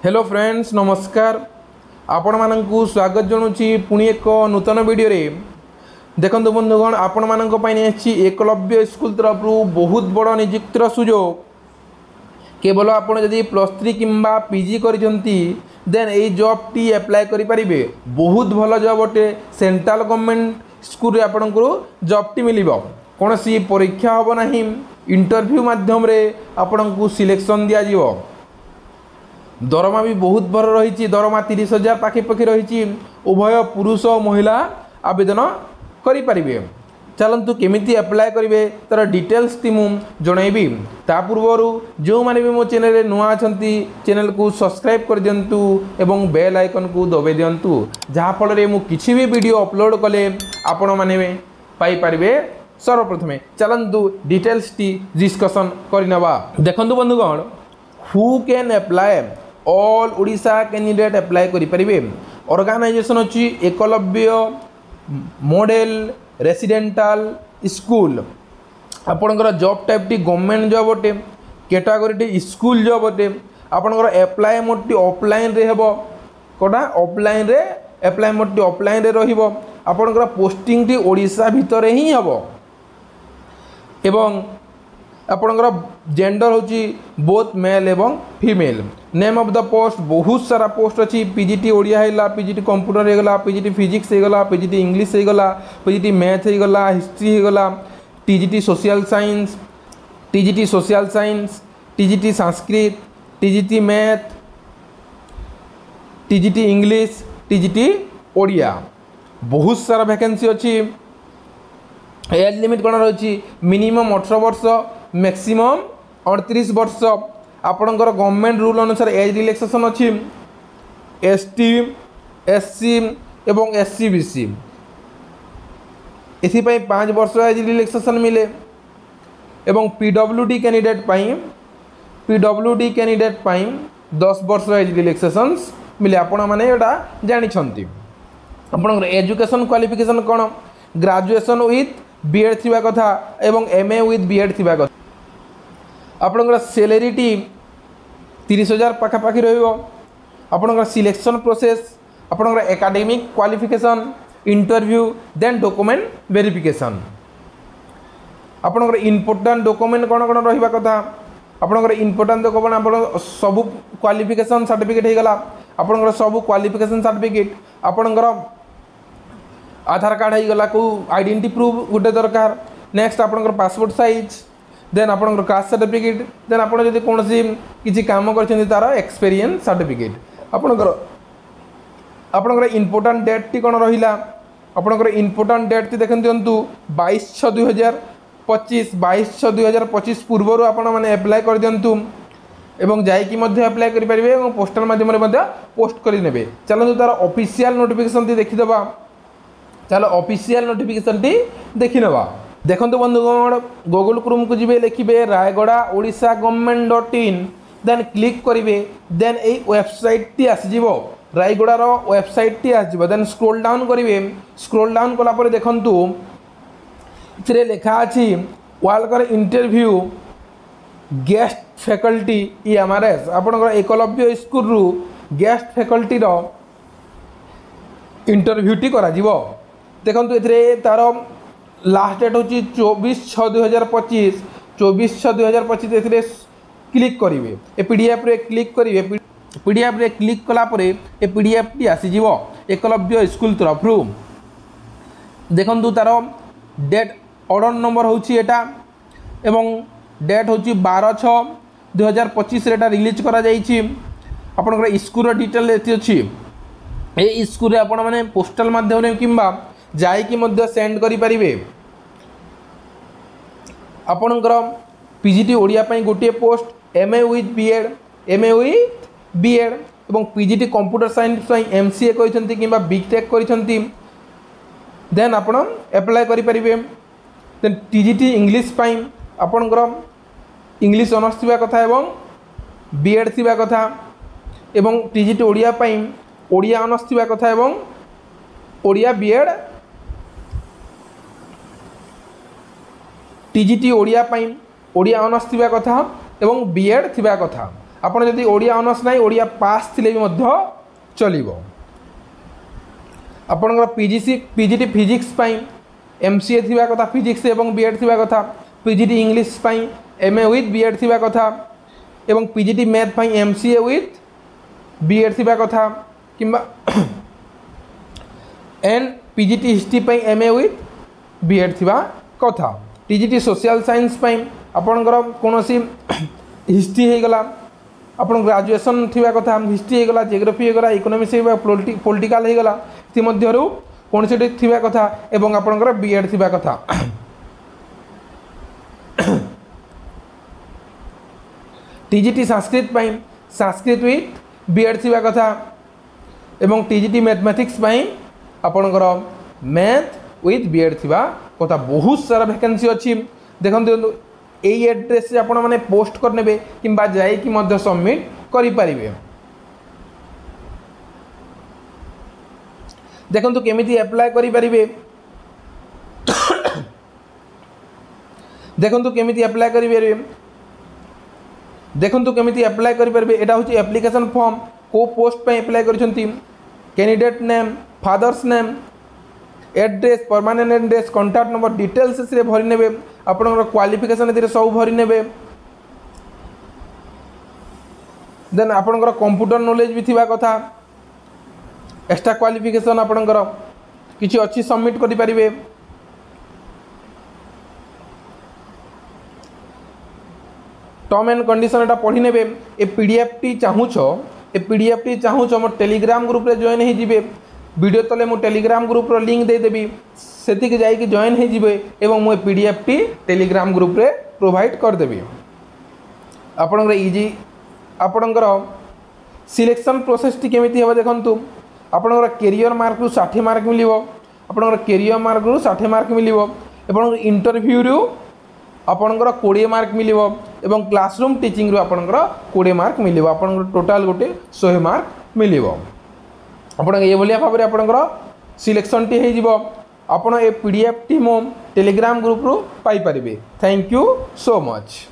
Hello friends नमस्कार आपण मानकु स्वागत जणुची पुणी एक नूतन वीडियो रे देखंतु बंधुगण आपण मानक पाइने अछि एकलव्य स्कूल तरफ बहुत बड़ नियुक्तिर सुजोग केवल आपण जदि +3 किंबा पीजी करिसंती देन ए जॉब टी अप्लाई करि परिबे। बहुत भल जॉब अटे। सेंट्रल गवर्नमेंट स्कूल रे आपनकु जॉब टी मिलिबो। कोनसी परीक्षा होबो नाही, इंटरव्यू माध्यम रे आपनकु सिलेक्शन दिया जिवो। दरमा भी बहुत भर रही। दरमा 30,000 पाखिपाखि रही। उभय पुरुष और महिला आवेदन करें। चलतु केमिति अप्लाई करेंगे तार डिटेल्स टी मु जनइबी। ता पूर्वर जो मैंने भी मो चैनल रे नुआ अछंती चैनल को सब्सक्राइब कर दियंतु एवं बेल आइकन को दबाई दियंतु जहाँ फल रे मु किछि भी वीडियो अपलोड कले आपण माने पाई परिबे सर्वप्रथमे। चलतु डिटेल्स टी डिस्कशन करनबा। देखंतु बंधुगण who can apply all Odisha candidate apply करें। ऑर्गेनाइजेशन अच्छी एकलव्य मॉडल रेसिडेंटल स्कूल। आपणकर जॉब टाइप टी गवर्नमेंट जॉब अटे। कैटेगरी टी स्कूल जॉब अटे। आपणकर अप्लाई मोड टी ऑफलाइन रे हेबो। कोडा ऑफलाइन रे अप्लाई मोड टी ऑफलाइन रे रहिबो। आपणकर पोस्टिंग टी ओडिशा भितर ही हेबो एवं आपणकर जेंडर होची बोथ मेल एवं female. Name of the post बहुत सारा पोस्ट अच्छी। पीजीटी ओडिया हैला, पीजीटी कंप्यूटर हैगला, पीजीटी फिजिक्स हैगला, पीजीटी इंग्लिश हैगला, पीजीटी मैथ हैगला, हिस्ट्री हैगला, TGT social science, TGT social science, TGT Sanskrit, TGT math, TGT English, TGT Odia. बहुत सारा वैकेंसी अच्छी। एज लिमिट कौन रही? मिनिमम 18 वर्ष, मैक्सिमम 38 वर्ष। आपणकर गवर्नमेंट रूल अनुसार एज रिलैक्सेशन अच्छी। एसटी, एससी एवं एससी बीसी एथिपाई 5 वर्ष एज रिलैक्सेशन मिले। एवं पीडब्ल्यूडी कैंडिडेट 10 वर्ष एज रिलैक्सेशन मिले। आपण माने एटा जानि छंती। आपणकर एजुकेशन क्वालिफिकेशन कौन? ग्रेजुएशन विथ बीएड थिबा कथा एवं एमए विथ बीएड थिबा कथा। आपणकर सैलरी टी 30,000 पाखापाखि रहिबो। आपणकर सिलेक्शन प्रोसेस आपणकर academic qualification, interview, then document verification. आपणकर इंपोर्टेंट डॉक्यूमेंट कौन कौन रहिबा कथा? आपणकर इंपोर्टेंट डॉक्यूमेंट आपण सब क्वालिफिकेशन सर्टिफिकेट हे गला। आपणकर सब क्वालिफिकेशन सर्टिफिकेट आपणकर आधार कार्ड हो गला, को आइडेंटिटी प्रूफ गोटे दरकार। नेक्स्ट आपणकर पासपोर्ट साइज, देन आपणकर कास्ट सर्टिफिकेट, देन आपण जदि कोनोसी किछि काम करछन तार एक्सपीरियंस सर्टिफिकेट। आपणकर इंपोर्टेंट डेट टी कोन रहिला? आपणकर इंपोर्टेंट डेट टी देखन दियंतु 22/6/2025। 22/6/2025 पूर्वरु आपण माने अप्लाई कर दियंतु एवं जायकी मध्य अप्लाई करि परिबे एवं पोस्टल माध्यम रे मध्य पोस्ट करि नेबे। चलंतु तार ऑफिशियल नोटिफिकेशन टी देखि देबा। चलो ऑफिशियल नोटिफिकेशन टी देखि नेबा। देखंतु बंधुगण गूगल क्रोम को जिबे, लिखिबे Rayagada Odisha government, then click करिवे। देन ए वेबसाइट टी आसीजिवो। रायगड़ा रो वेबसाइट टी आसीजिवो। देन स्क्रॉल डाउन करिवे। स्क्रॉल डाउन कला परे देखंतु इथरे लेखा अछि वालकर इंटरव्यू गेस्ट फैकल्टी EMRS। आपनकर एकलव्य स्कूल रु गेस्ट फैकल्टी रो इंटरव्यू टी करा जिवो। देखंतु इथरे तार लास्ट डेट होची 24/6/2025। 24/6/2025 एथिरे क्लिक करिवे। ए पीडीएफ रे क्लिक करिवे। पीडीएफ रे क्लिक कला परे ए पीडीएफ टी आसी जिवो एकलव्य स्कूल तरफ रु। देखंतु तार डेट ऑर्डर नंबर होची एटा एवं डेट होची 12/6/2025 रे एटा रिलीज करा जाईची। आपनकर स्कूल रो डिटेल एथि अछि। ए स्कूल रे आपण माने पोस्टल माध्यम रे किंबा जायकी मध्य सेंड करि परिबे। आपणकर पीजीटी ओडिया पई गोटे पोस्ट, एमए विथ बीएड एवं पीजीटी कंप्यूटर साइंस पई एमसीए करिसंती किंबा बीटेक करिसंती देन आपण अप्लाई करि परिबे। देन टीजीटी इंग्लिश पई आपणकर इंग्लिश ऑनर्स थिबा कथा एवं बीएड थिबा कथा एवं टीजीटी ओडिया पई ओडिया ऑनर्स थिबा कथा एवं ओडिया बीएड, टीजीटी ओडिया पई ओडिया ऑनर्स थिबा कथा एवं बीएड थिबा कथा। आपण जदि ओडिया ऑनर्स नाही ओडिया पास थिले भी मध्य चलिबो। आपणकर पीजीटी फिजिक्स पाई एमसीए थिबा कथा फिजिक्स एवं बीएड थिबा कथा, पीजीटी इंग्लिश पाई एमए विथ बीएड थिबा कथा एवं पीजीटी मैथ पाई एमसीए विथ बीएड थिबा कथा किंबा एंड पीजीटी हिस्ट्री पाई एमए विथ बीएड थिबा कथा। टीजीटी सोशल साइंस पाई आपणकर कोनोसी हिस्ट्री हे गला आपण ग्रेजुएशन थिबा कथा, हिस्ट्री हे गला, जियोग्राफी हे गला, इकोनॉमिक्स हे पॉलिटिकल हे गला, ति मध्यरु कोनोसी थिबा कथा एवं आपणकर बीएड थिबा कथा। टीजीटी संस्कृत पाई संस्कृत विथ बीएड थिबा कथा एवं टीजीटी मैथमेटिक्स पाई आपणकर मैथ विथ बीएड थिबा कथा। बहुत सारा वैकेंसी अच्छी देखते यही एड्रेस से आपण मैंने पोस्ट करने कि जाइए सबमिट करें। देखो केमिति अप्लाई करें, देखो केमिति अप्लाई करें, देखो केमिति अप्लाई करें। यहाँ हूँ एप्लिकेशन फॉर्म को पोस्ट पे अप्लाई करिसेंती, candidate name, father's name, address, permanent address, contact number details से भरी नेबे, आपनकर क्वालिफिकेशन एतिर सब भरी नेबे। देन आपनकर कंप्यूटर नॉलेज भी थिबा कथा, एक्स्ट्रा क्वालिफिकेशन आपनकर किछि अछि सबमिट करि परिबे। टर्म एंड कंडीशन एटा पढ़ी नेबे। ए पीडीएफ टी चाहूछ मोर टेलीग्राम ग्रुप रे जॉइन हे जिवे, वीडियो तले मु टेलीग्राम ग्रुप रो लिंक दे देबी, सेति के जाई कि जॉइन हे जिवे एवं मु पीडीएफ टी टेलीग्राम ग्रुप रे प्रोवाइड कर देबी। आपनकर इजी आपनकर सिलेक्शन प्रोसेस टी केमिति हेबा देखंतु। आपनकर कैरियर मार्क रु 60 मार्क मिलिवो, आपनकर कैरियर मार्क रु 60 मार्क मिलिवो, आपनकर इंटरव्यू रु आपनकर 20 मार्क मिलिवो एवं क्लासरूम टीचिंग रु आपनकर 20 मार्क मिलिवो। आपनकर टोटल गोटे 100 मार्क मिलिवो। आपण ये भाव में आपंकर सिलेक्शन टी हो आप पीडीएफ टी मो टेलीग्राम ग्रुप रू पाई पारिबे। Thank you so much.